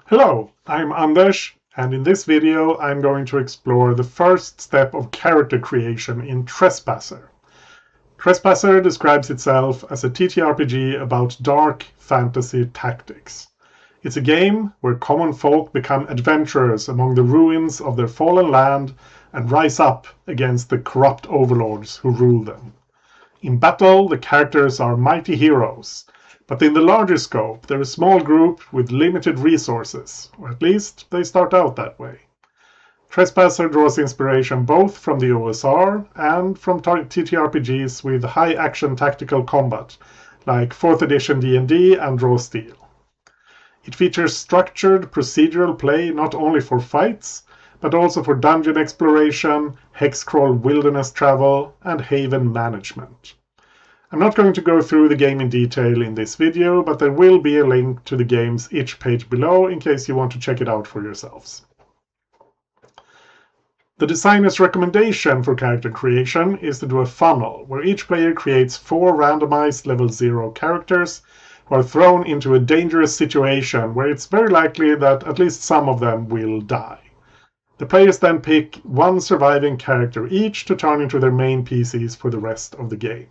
Hello, I'm Anders, and in this video I'm going to explore the first step of character creation in Trespasser. Trespasser describes itself as a ttrpg about dark fantasy tactics. It's a game where common folk become adventurers among the ruins of their fallen land and rise up against the corrupt overlords who rule them. In battle, the characters are mighty heroes, but in the larger scope, they're a small group with limited resources, or at least they start out that way. Trespasser draws inspiration both from the OSR and from TTRPGs with high-action tactical combat, like 4th edition D&D and Draw Steel. It features structured procedural play not only for fights, but also for dungeon exploration, hex-crawl wilderness travel, and haven management. I'm not going to go through the game in detail in this video, but there will be a link to the game's itch page below in case you want to check it out for yourselves. The designer's recommendation for character creation is to do a funnel, where each player creates 4 randomized level 0 characters who are thrown into a dangerous situation where it's very likely that at least some of them will die. The players then pick 1 surviving character each to turn into their main PCs for the rest of the game.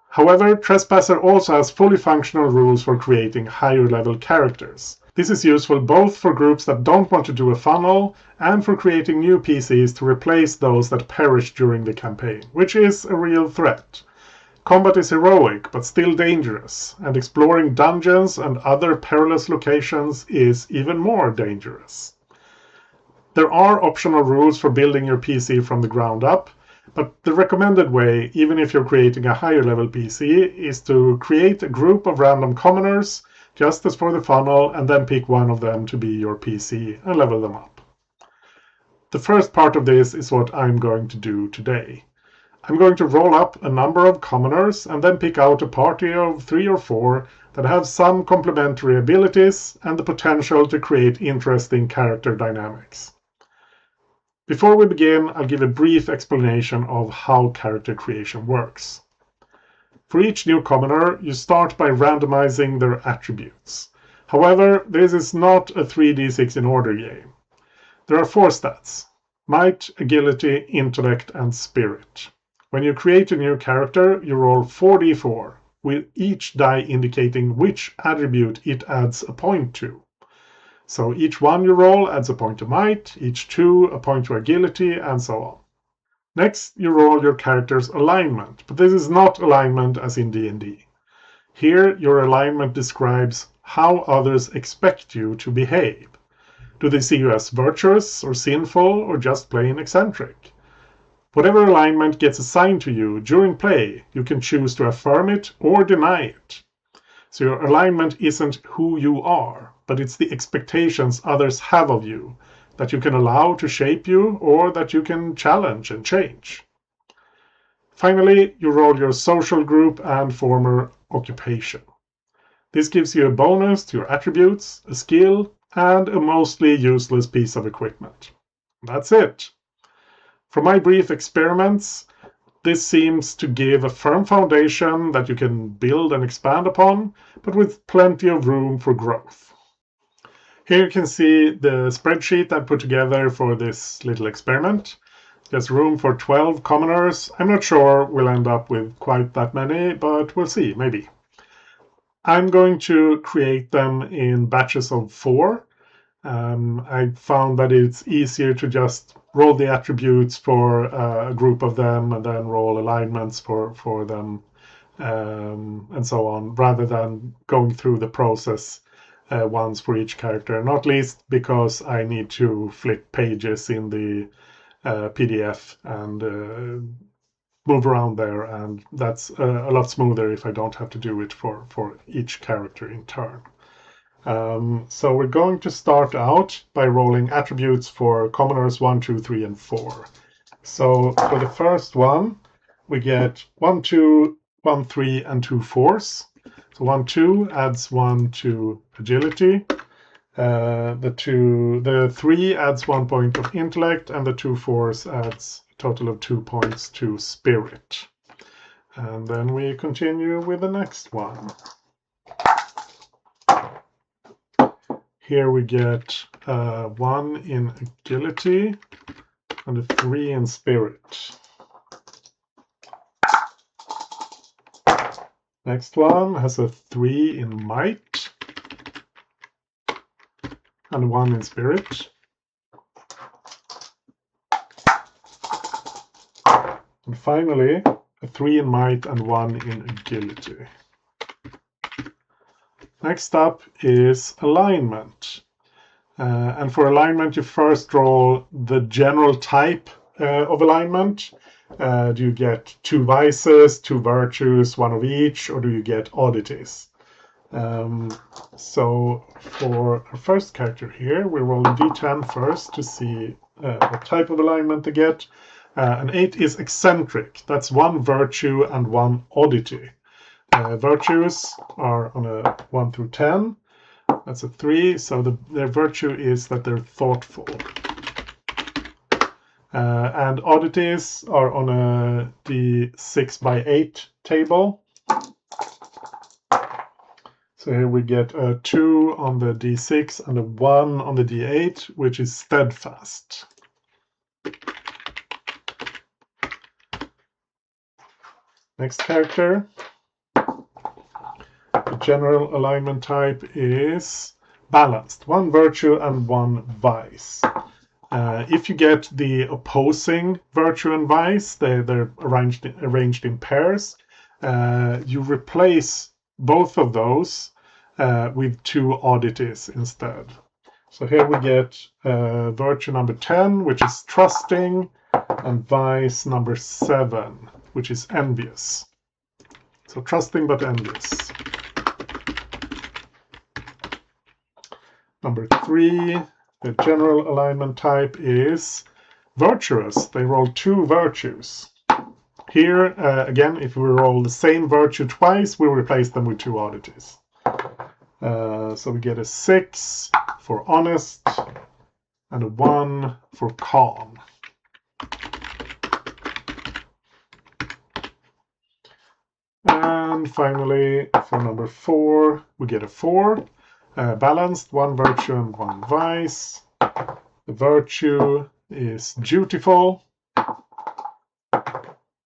However, Trespasser also has fully functional rules for creating higher level characters. This is useful both for groups that don't want to do a funnel and for creating new PCs to replace those that perish during the campaign, which is a real threat. Combat is heroic, but still dangerous, and exploring dungeons and other perilous locations is even more dangerous. There are optional rules for building your PC from the ground up, but the recommended way, even if you're creating a higher level PC, is to create a group of random commoners, just as for the funnel, and then pick one of them to be your PC and level them up. The first part of this is what I'm going to do today. I'm going to roll up a number of commoners and then pick out a party of 3 or 4 that have some complementary abilities and the potential to create interesting character dynamics. Before we begin, I'll give a brief explanation of how character creation works. For each new commoner, you start by randomizing their attributes. However, this is not a 3d6 in order game. There are 4 stats: might, agility, intellect, and spirit. When you create a new character, you roll 4d4, with each die indicating which attribute it adds a point to. So each 1 you roll adds a point to might, each 2 a point to agility, and so on. Next, you roll your character's alignment, but this is not alignment as in D&D. Here, your alignment describes how others expect you to behave. Do they see you as virtuous or sinful or just plain eccentric? Whatever alignment gets assigned to you during play, you can choose to affirm it or deny it. So your alignment isn't who you are, but it's the expectations others have of you, that you can allow to shape you or that you can challenge and change. Finally, you roll your social group and former occupation. This gives you a bonus to your attributes, a skill, and a mostly useless piece of equipment. That's it. From my brief experiments, this seems to give a firm foundation that you can build and expand upon, but with plenty of room for growth. Here you can see the spreadsheet I put together for this little experiment. There's room for 12 commoners. I'm not sure we'll end up with quite that many, but we'll see, maybe. I'm going to create them in batches of 4. I found that it's easier to just roll the attributes for a group of them and then roll alignments for them and so on, rather than going through the process once for each character, not least because I need to flip pages in the PDF and move around there, and that's a lot smoother if I don't have to do it for each character in turn. So we're going to start out by rolling attributes for commoners 1, 2, 3, and 4. So for the first one, we get 1, 2, 1, 3, and 2 4s. So 1, 2 adds 1 to agility. The 3 adds 1 point of intellect, and the 2 4s adds a total of 2 points to spirit. And then we continue with the next one. Here we get 1 in agility and a 3 in spirit. Next one has a 3 in might and 1 in spirit. And finally, a 3 in might and 1 in agility. Next up is alignment. And for alignment, you first roll the general type of alignment. Do you get 2 vices, 2 virtues, 1 of each, or do you get oddities? So for our first character here, we roll a d10 first to see what type of alignment they get. An 8 is eccentric. That's 1 virtue and 1 oddity. Virtues are on a 1 through 10. That's a 3, so their virtue is that they're thoughtful. And oddities are on a d6 by 8 table. So here we get a 2 on the d6 and a 1 on the d8, which is steadfast. Next character. The general alignment type is balanced, 1 virtue and 1 vice. If you get the opposing virtue and vice, they're arranged in pairs. You replace both of those with 2 oddities instead. So here we get virtue number 10, which is trusting, and vice number 7, which is envious. So trusting but envious. Number 3, the general alignment type is virtuous. They roll 2 virtues. Here, again, if we roll the same virtue twice, we'll replace them with 2 oddities. So we get a 6 for honest and a 1 for calm. And finally, for number 4, we get a 4. Balanced, 1 virtue and 1 vice. The virtue is dutiful, and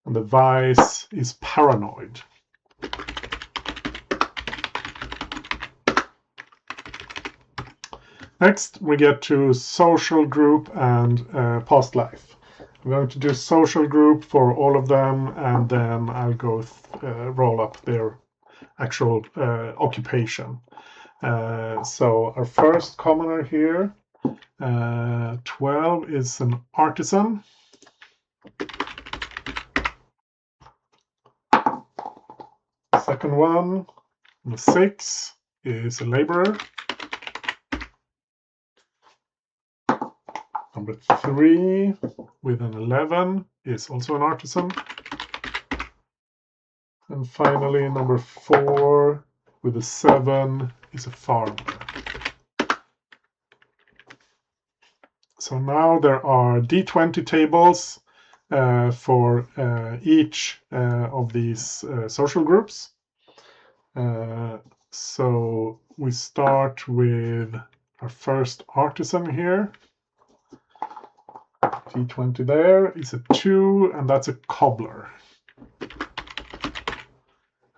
the vice is paranoid. Next, we get to social group and past life. I'm going to do social group for all of them, and then I'll go roll up their actual occupation. So our first commoner here, 12, is an artisan. Second one, 6, is a laborer. Number 3 with an 11 is also an artisan. And finally, number 4 with a 7 is a farmer. So now there are D20 tables for each of these social groups. So we start with our first artisan here. D20 there is a 2, and that's a cobbler.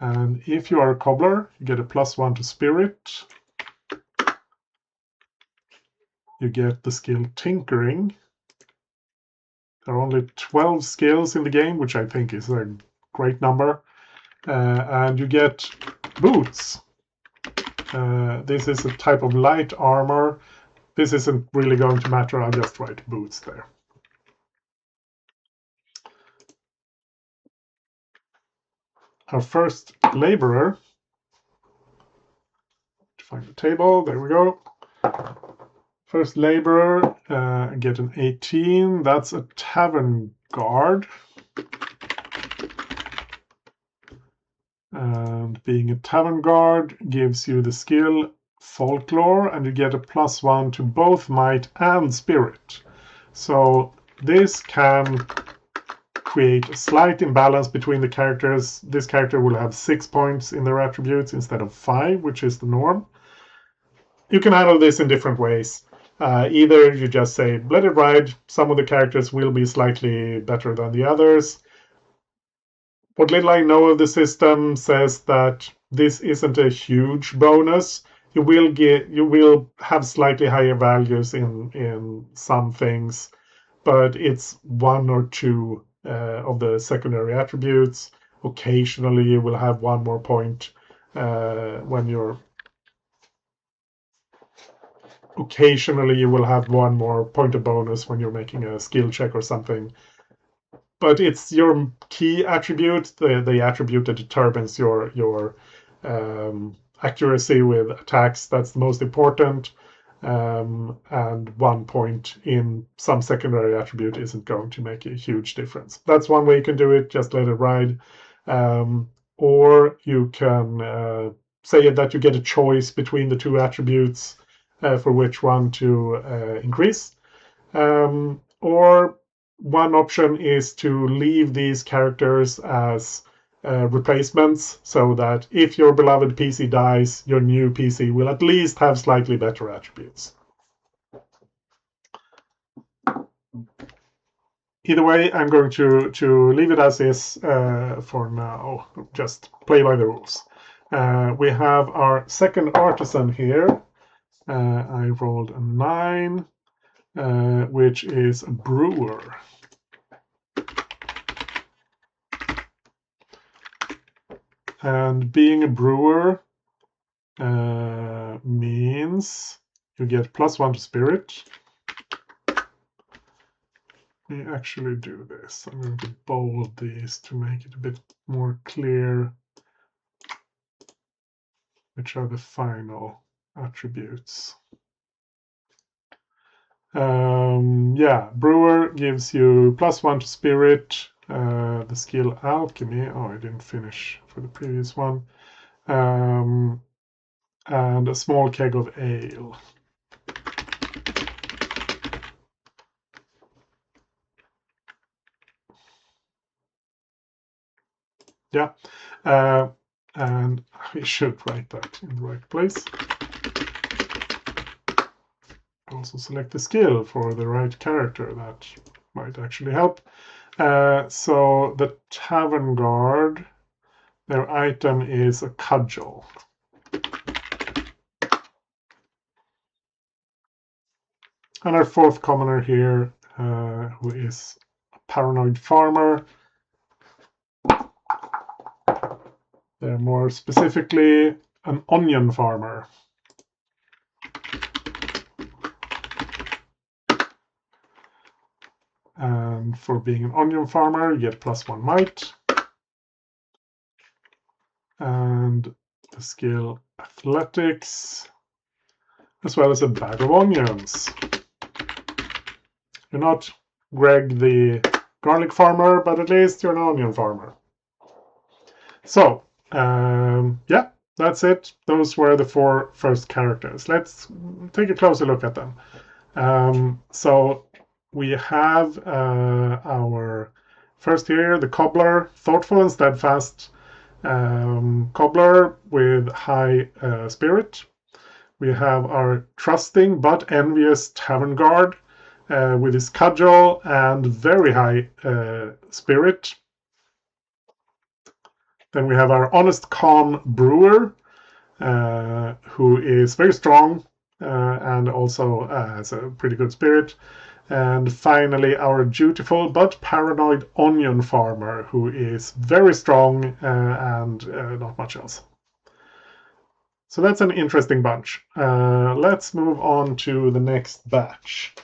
And if you are a cobbler, you get a +1 to spirit. You get the skill tinkering. There are only 12 skills in the game, which I think is a great number. And you get boots. This is a type of light armor. This isn't really going to matter. I'll just write boots there. Our first laborer. To find the table, there we go. First laborer, get an 18. That's a tavern guard. And being a tavern guard gives you the skill folklore, and you get a +1 to both might and spirit. So this can create a slight imbalance between the characters. This character will have 6 points in their attributes instead of 5, which is the norm. you can handle this in different ways. Either you just say, let it ride, some of the characters will be slightly better than the others. What little I know of the system says that this isn't a huge bonus. You will have slightly higher values in some things, but it's one or two of the secondary attributes. Occasionally you will have one more point when you're occasionally you will have one more point of bonus when you're making a skill check or something. But it's your key attribute, the attribute that determines your accuracy with attacks. That's the most important. And 1 point in some secondary attribute isn't going to make a huge difference. That's one way you can do it, just let it ride. Or you can say that you get a choice between the two attributes for which one to increase. Or one option is to leave these characters as replacements, so that if your beloved PC dies, your new PC will at least have slightly better attributes. Either way, I'm going to leave it as is for now. Just play by the rules. We have our second artisan here. I rolled a 9, which is a brewer. And being a brewer means you get +1 to spirit. Let me actually do this. I'm going to bold these to make it a bit more clear which are the final attributes. Yeah, brewer gives you +1 to spirit. The skill alchemy, I didn't finish for the previous one, and a small keg of ale. Yeah, and I should write that in the right place. Also select the skill for the right character. That might actually help. So the Tavern Guard, their item is a cudgel. And our fourth commoner here, who is a paranoid farmer. They're more specifically an onion farmer. And for being an onion farmer, you get +1 might. And the skill athletics, as well as a bag of onions. You're not Greg the garlic farmer, but at least you're an onion farmer. So, yeah, that's it. Those were the 4 first characters. Let's take a closer look at them. So we have our first here, the cobbler, thoughtful and steadfast cobbler with high spirit. We have our trusting but envious tavern guard with his cudgel and very high spirit. Then we have our honest, calm brewer, who is very strong and also has a pretty good spirit. And finally, our dutiful but paranoid onion farmer, who is very strong and not much else. So that's an interesting bunch. Let's move on to the next batch.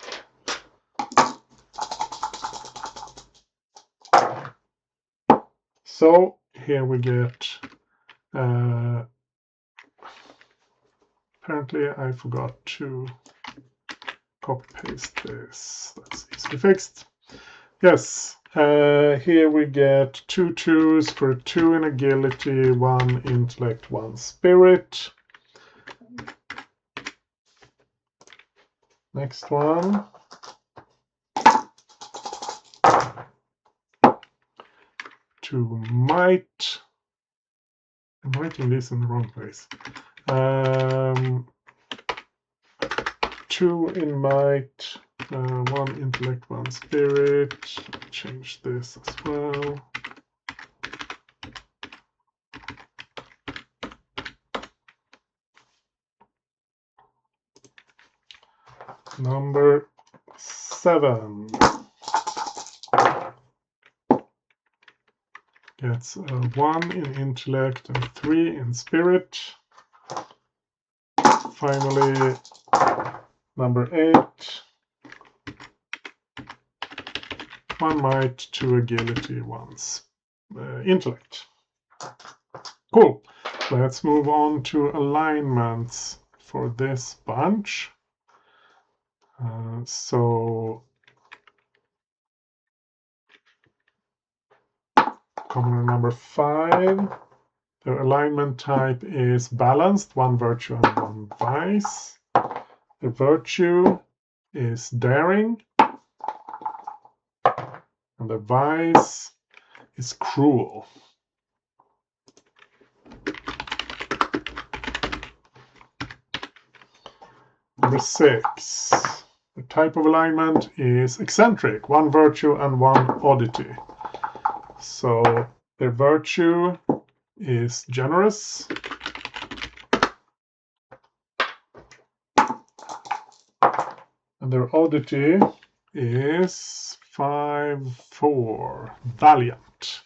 So here we get, apparently I forgot to copy paste this. That's easily fixed. Yes, here we get 2 2s for 2 in agility, 1 intellect, 1 spirit. Next one. 2 might. I'm writing this in the wrong place. 2 in might, 1 intellect, 1 spirit. Change this as well. Number 7 gets 1 in intellect and 3 in spirit. Finally, number 8, 1 might, 2 agility, 1 intellect. Cool. Let's move on to alignments for this bunch. So commoner number 5, their alignment type is balanced, 1 virtue and 1 vice. The virtue is daring, and the vice is cruel. Number 6, the type of alignment is eccentric, 1 virtue and 1 oddity. So their virtue is generous, and their oddity is 5/4, valiant.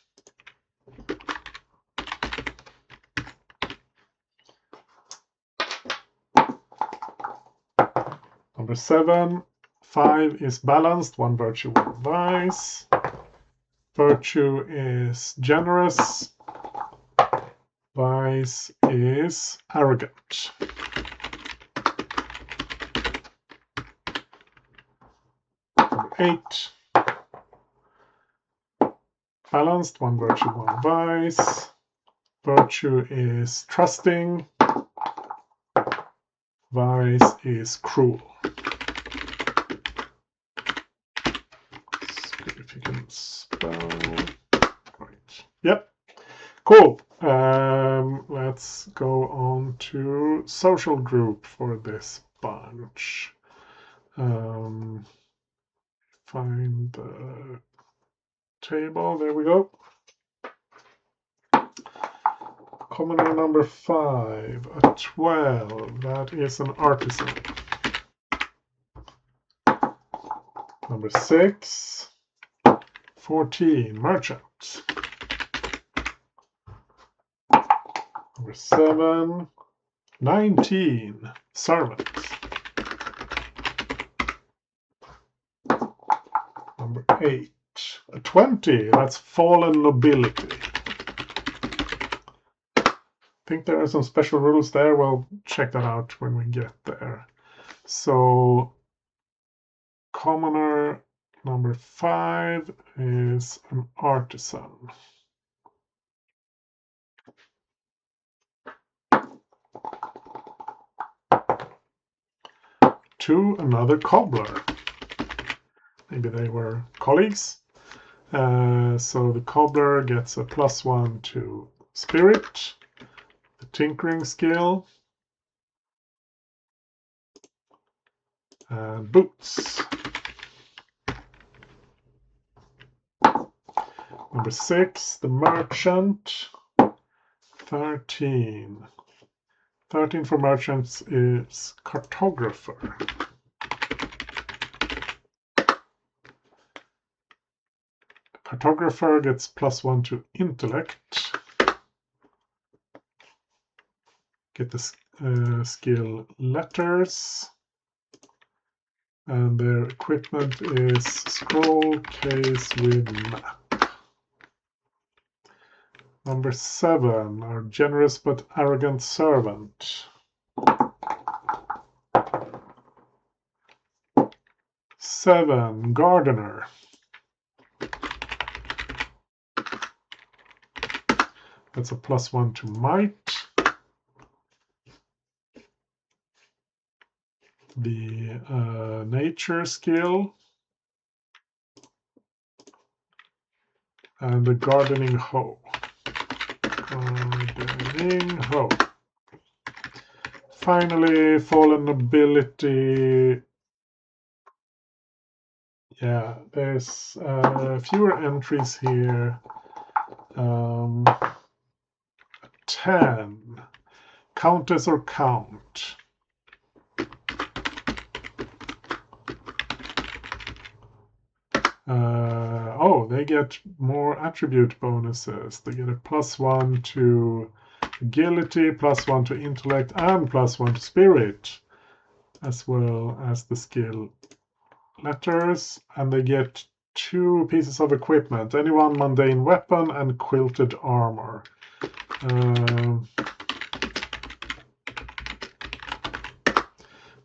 Number 7, 5 is balanced, 1 virtue, 1 vice. Virtue is generous, vice is arrogant. Number 8, balanced, 1 virtue, 1 vice. Virtue is trusting, vice is cruel. If you can spell. Right. Yep. Cool. Let's go on to social group for this bunch. Find the table. There we go. Commoner number 5, a 12. That is an artisan. Number 6, 14, merchant. Number 7, 19, servant. Number 8, a 20, that's fallen nobility. I think there are some special rules there. We'll check that out when we get there. So commoner number 5 is an artisan. 2, another cobbler. Maybe they were colleagues. So the cobbler gets a +1 to spirit, the tinkering skill, and boots. Number 6, the merchant, 13. 13 for merchants is cartographer. Cartographer gets +1 to intellect. Get the skill letters. And their equipment is scroll case with map. Number 7, our generous but arrogant servant. 7, gardener. That's a +1 to might. The nature skill. And the gardening hoe. Gardening hoe. Finally, fallen ability. Yeah, there's fewer entries here. 10. Countess or count. Oh, they get more attribute bonuses. They get a +1 to agility, +1 to intellect, and +1 to spirit, as well as the skill letters. And they get 2 pieces of equipment, any one mundane weapon and quilted armor.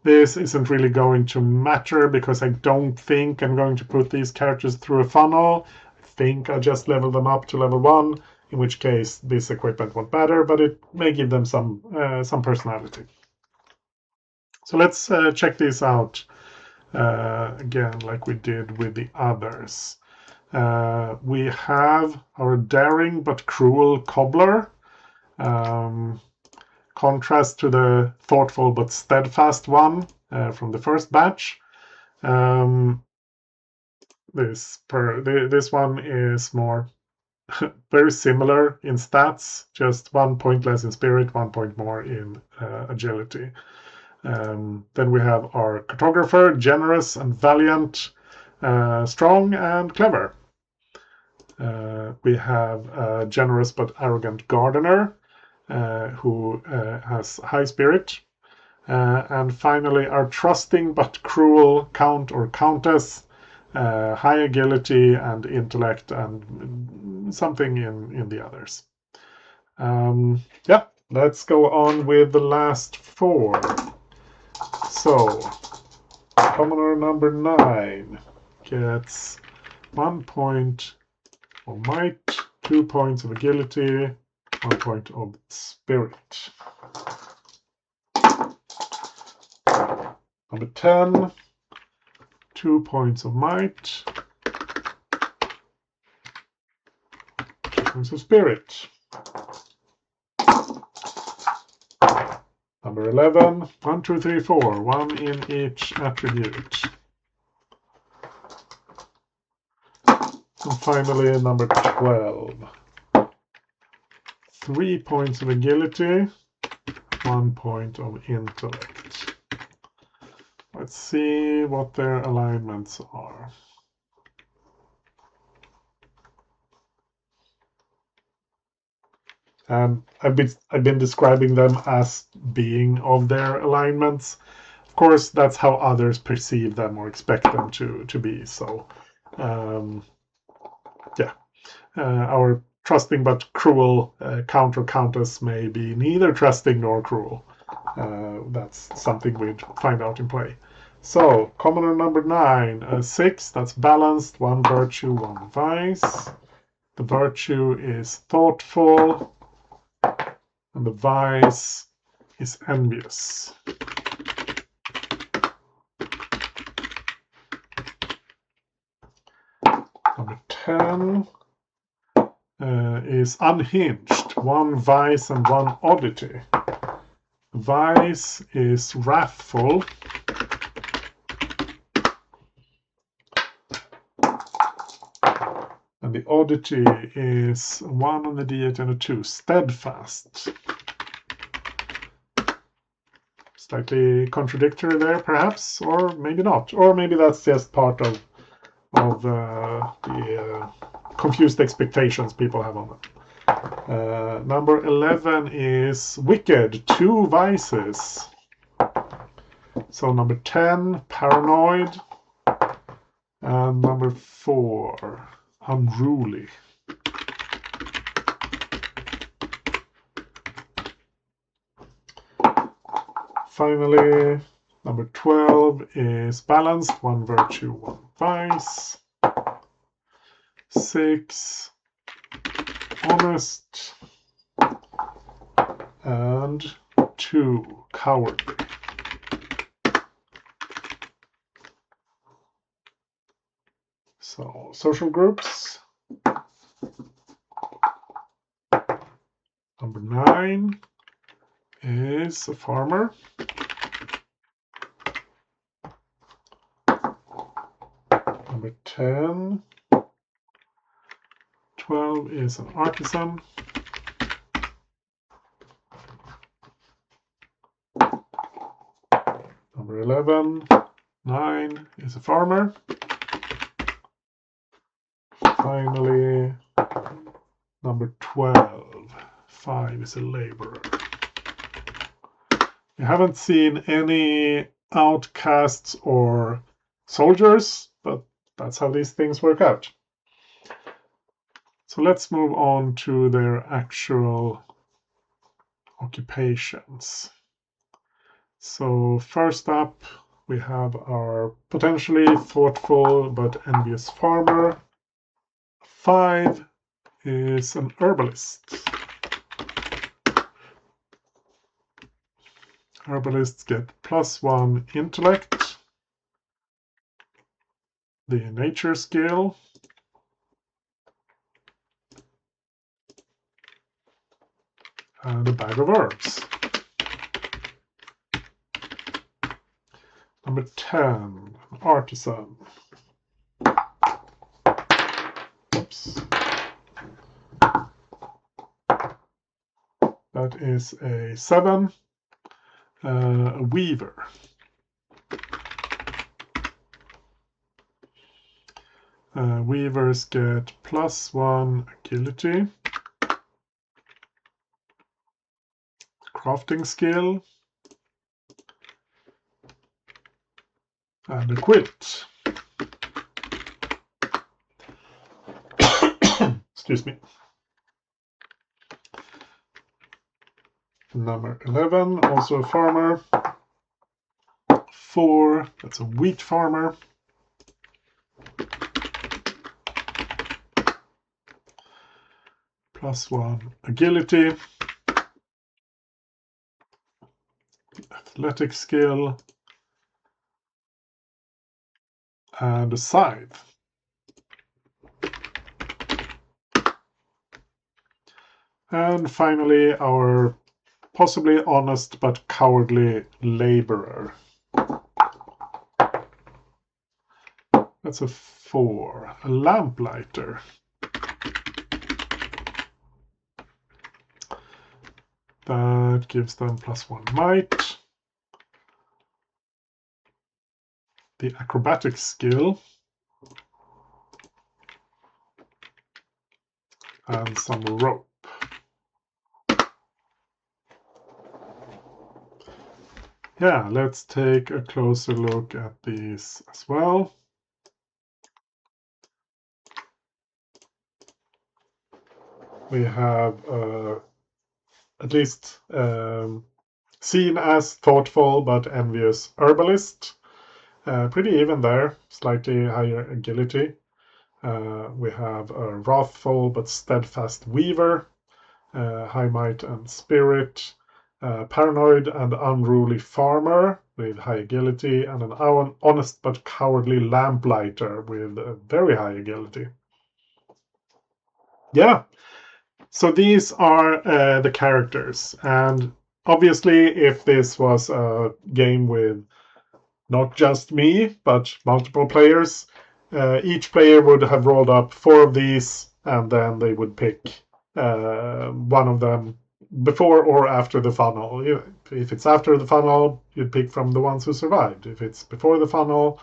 This isn't really going to matter because I don't think I'm going to put these characters through a funnel. I think I'll just level them up to level 1, in which case this equipment won't matter, but it may give them some personality. So let's check these out again like we did with the others. We have our daring but cruel cobbler. Contrast to the thoughtful but steadfast one from the first batch. This one is more very similar in stats, just 1 point less in spirit, 1 point more in agility. Then we have our cartographer, generous and valiant, strong and clever. We have a generous but arrogant gardener, who has high spirit. And finally, our trusting but cruel count or countess, high agility and intellect and something in the others. Yeah, let's go on with the last 4. So, commoner number 9 gets 1 point of might, 2 points of agility, 1 point of spirit. Number 10, 2 points of might, 2 points of spirit. Number 11, 1, 2, 3, 4, 1 in each attribute. And finally, number 12, 3 points of agility, 1 point of intellect. Let's see what their alignments are. I've been describing them as being of their alignments. Of course, that's how others perceive them or expect them to be. So, yeah, our trusting but cruel count or countess may be neither trusting nor cruel. That's something we'd find out in play. So, commoner number 9, 6, that's balanced, 1 virtue, 1 vice. The virtue is thoughtful, and the vice is envious. Number 10 is unhinged, 1 vice and 1 oddity. Vice is wrathful. And the oddity is 1 on the d8 and a 2, steadfast. Slightly contradictory there, perhaps, or maybe not. Or maybe that's just part of the confused expectations people have on them. Number 11 is wicked, 2 vices. So number 10, paranoid. And number 4, unruly. Finally, number 12 is balanced, 1 virtue, 1 vice. 6, honest. And 2, cowardly. So, social groups. Number 9 is a farmer. Number 10. 12 is an artisan. Number 11. 9 is a farmer. Finally, number 12. 5 is a laborer. We haven't seen any outcasts or soldiers, but that's how these things work out. So let's move on to their actual occupations. So first up, we have our potentially thoughtful but envious farmer. 5 is an herbalist. Herbalists get +1 intellect, the nature skill, and a bag of herbs. Number 10, artisan. Oops. That is a 7, a weaver. Weavers get +1 agility, crafting skill, and a quilt. Excuse me. Number 11, also a farmer. 4, that's a wheat farmer. +1 agility, athletic skill, and a scythe. And finally, our possibly honest but cowardly laborer. That's a 4, a lamplighter. That gives them +1 might. The acrobatic skill. And some rope. Yeah, let's take a closer look at these as well. We have at least seen as thoughtful but envious herbalist. Pretty even there, slightly higher agility. We have a wrathful but steadfast weaver, high might and spirit, paranoid and unruly farmer with high agility, and an honest but cowardly lamplighter with very high agility. Yeah, so these are the characters, and obviously if this was a game with not just me, but multiple players, each player would have rolled up 4 of these, and then they would pick one of them before or after the funnel. If it's after the funnel, you'd pick from the ones who survived. If it's before the funnel,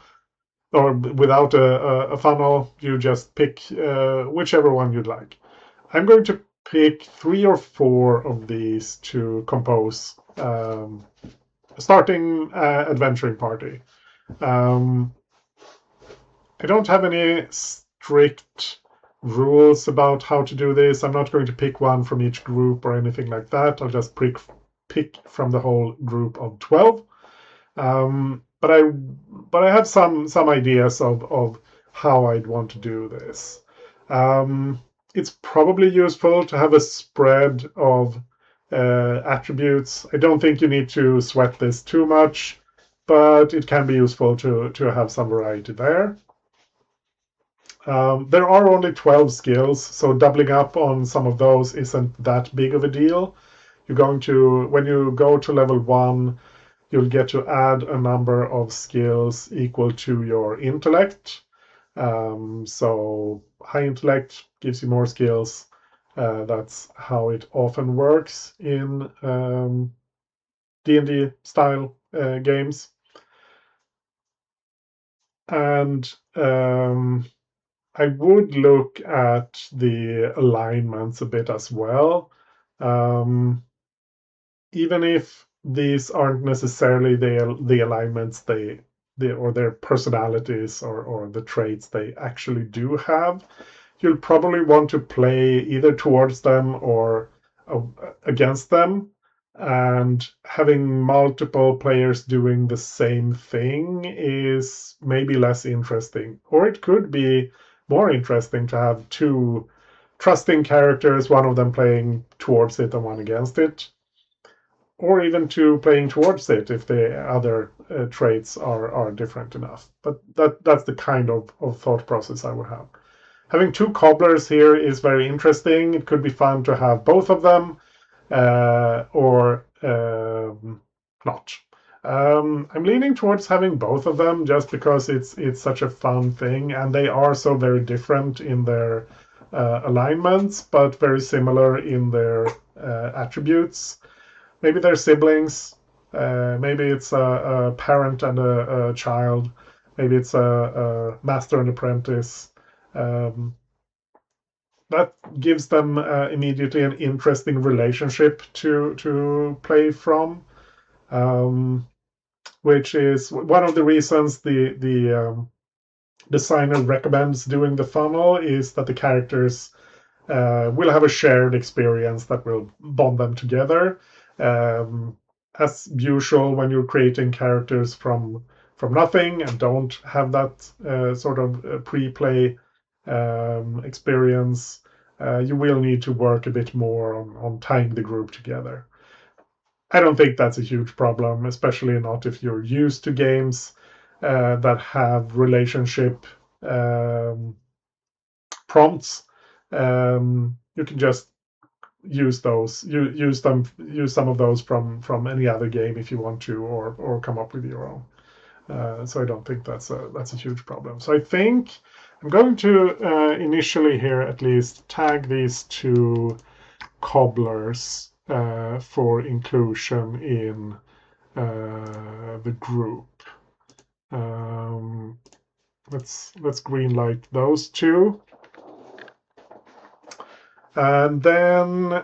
or without a funnel, you just pick whichever one you'd like. I'm going to pick 3 or 4 of these to compose a starting adventuring party. I don't have any strict rules about how to do this. I'm not going to pick one from each group or anything like that. I'll just pick from the whole group of 12. But I have some ideas of how I'd want to do this. It's probably useful to have a spread of attributes. I don't think you need to sweat this too much, but it can be useful to have some variety there. There are only 12 skills, so doubling up on some of those isn't that big of a deal. when you go to level 1, you'll get to add a number of skills equal to your intellect. So high intellect gives you more skills. That's how it often works in D&D style games. And I would look at the alignments a bit as well. Even if these aren't necessarily the alignments or their personalities or the traits they actually do have, you'll probably want to play either towards them or against them. And having multiple players doing the same thing is maybe less interesting. Or it could be more interesting to have two trusting characters, one of them playing towards it and one against it, or even to playing towards it if the other traits are different enough. But that's the kind of thought process I would have. Having two cobblers here is very interesting. It could be fun to have both of them, or not. I'm leaning towards having both of them just because it's such a fun thing, and they are so very different in their alignments, but very similar in their attributes. Maybe they're siblings. Maybe it's a parent and a child. Maybe it's a master and apprentice. Um, that gives them immediately an interesting relationship to play from, which is one of the reasons the designer recommends doing the funnel, is that the characters will have a shared experience that will bond them together. As usual, when you're creating characters from nothing and don't have that sort of pre-play experience, you will need to work a bit more on tying the group together. I don't think that's a huge problem, especially not if you're used to games that have relationship prompts. You can just use some of those from any other game if you want to, or come up with your own. So I don't think that's a huge problem. So I think I'm going to initially here at least tag these two cobblers for inclusion in the group. Let's greenlight those two. And then,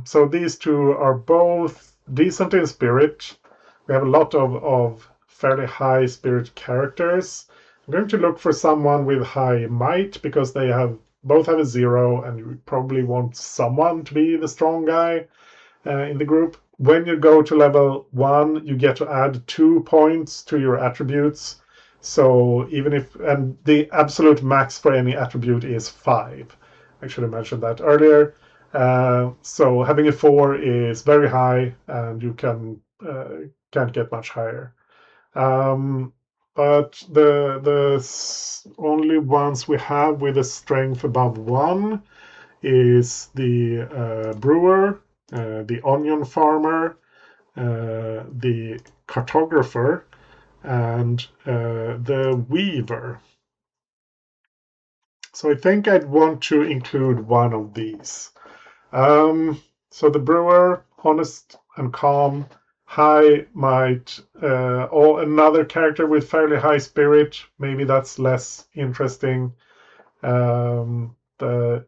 so these two are both decent in spirit. We have a lot of fairly high spirit characters. I'm going to look for someone with high might because they both have a 0, and you probably want someone to be the strong guy in the group. When you go to level 1, you get to add 2 points to your attributes. So and the absolute max for any attribute is 5. I should have mentioned that earlier. So having a 4 is very high, and you can't get much higher. But the only ones we have with a strength above 1 is the brewer, the onion farmer, the cartographer, and the weaver. So I think I'd want to include one of these. So the brewer, honest and calm, high might, or another character with fairly high spirit. Maybe that's less interesting. The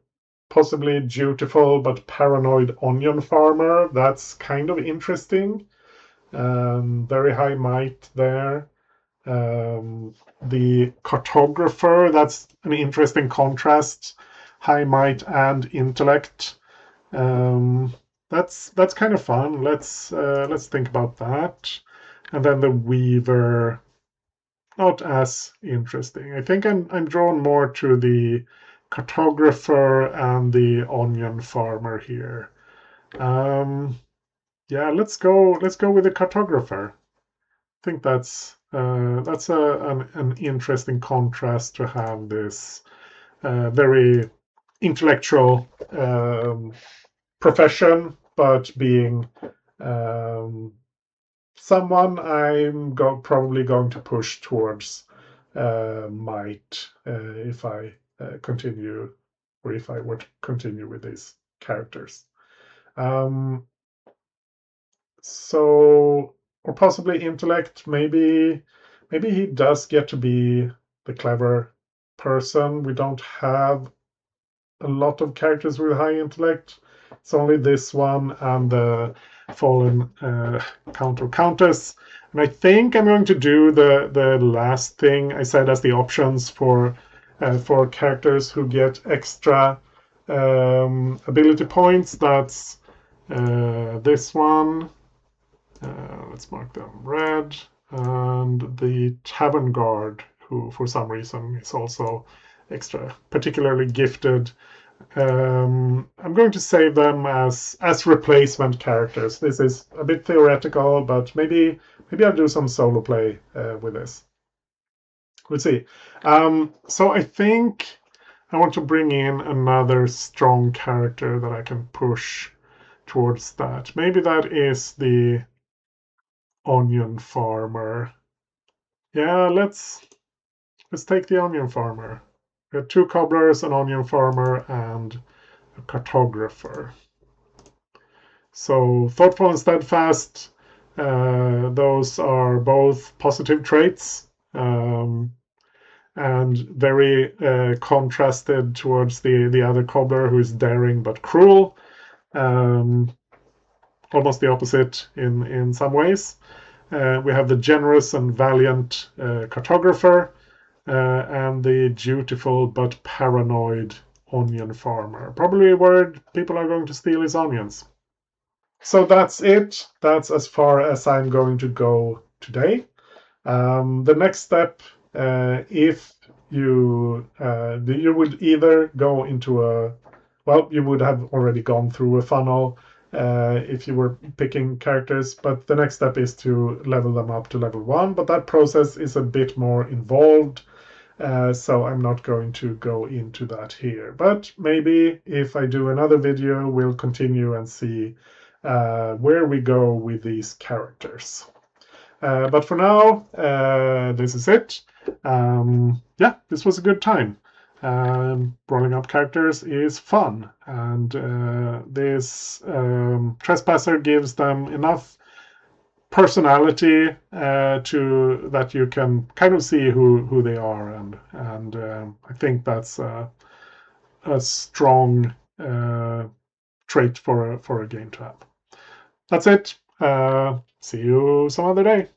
possibly dutiful but paranoid onion farmer, that's kind of interesting. Very high might there. The cartographer, that's an interesting contrast, high might and intellect. That's kind of fun. Let's think about that. And then the weaver, not as interesting. I think I'm drawn more to the cartographer and the onion farmer here. Yeah, let's go with the cartographer. I think that's an interesting contrast to have this very intellectual profession but being someone I'm probably going to push towards might if I continue, or if I were to continue with these characters. So, or possibly intellect. Maybe he does get to be the clever person. We don't have a lot of characters with high intellect. It's only this one and the fallen count or countess. And I think I'm going to do the last thing I said as the options for characters who get extra ability points. That's this one. Let's mark them red. And the tavern guard, who for some reason is also extra, particularly gifted. I'm going to save them as replacement characters. This is a bit theoretical, but maybe I'll do some solo play with this. We'll see. So I think I want to bring in another strong character that I can push towards that. Maybe that is the onion farmer. Yeah, let's take the onion farmer. We have 2 cobblers, an onion farmer, and a cartographer. So thoughtful and steadfast, those are both positive traits, and very contrasted towards the other cobbler, who is daring but cruel. Almost the opposite in some ways. We have the generous and valiant cartographer, and the dutiful but paranoid onion farmer. Probably a word people are going to steal his onions. So that's it. That's as far as I'm going to go today. The next step, if you would either go into you would have already gone through a funnel if you were picking characters, but the next step is to level them up to level 1, but that process is a bit more involved. So I'm not going to go into that here. But maybe if I do another video, we'll continue and see where we go with these characters. But for now, this is it. Yeah, this was a good time. Rolling up characters is fun, and this Trespasser gives them enough personality to that you can kind of see who they are, and I think that's a strong trait for a game to have. That's it. See you some other day.